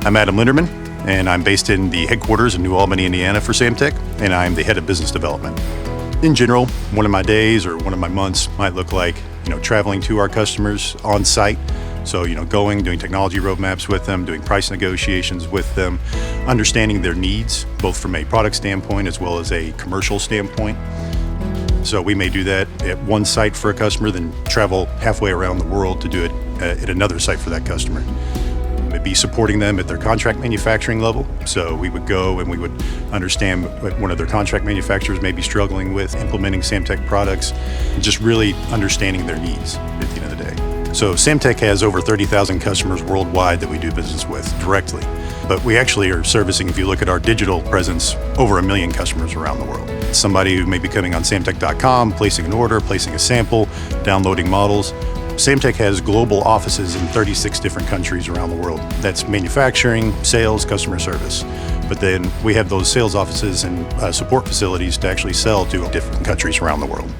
I'm Adam Linderman, and I'm based in the headquarters in New Albany, Indiana for Samtec, and I'm the head of business development. In general, one of my days or one of my months might look like, traveling to our customers on site. So, doing technology roadmaps with them, doing price negotiations with them, understanding their needs, both from a product standpoint as well as a commercial standpoint. So we may do that at one site for a customer, then travel halfway around the world to do it at another site for that customer. Maybe supporting them at their contract manufacturing level. So we would go and we would understand what one of their contract manufacturers may be struggling with implementing Samtec products, and just really understanding their needs at the end of the day. So Samtec has over 30,000 customers worldwide that we do business with directly. But we actually are servicing, if you look at our digital presence, over 1 million customers around the world. Somebody who may be coming on Samtec.com, placing an order, placing a sample, downloading models. Samtec has global offices in 36 different countries around the world. That's manufacturing, sales, customer service. But then we have those sales offices and support facilities to actually sell to different countries around the world.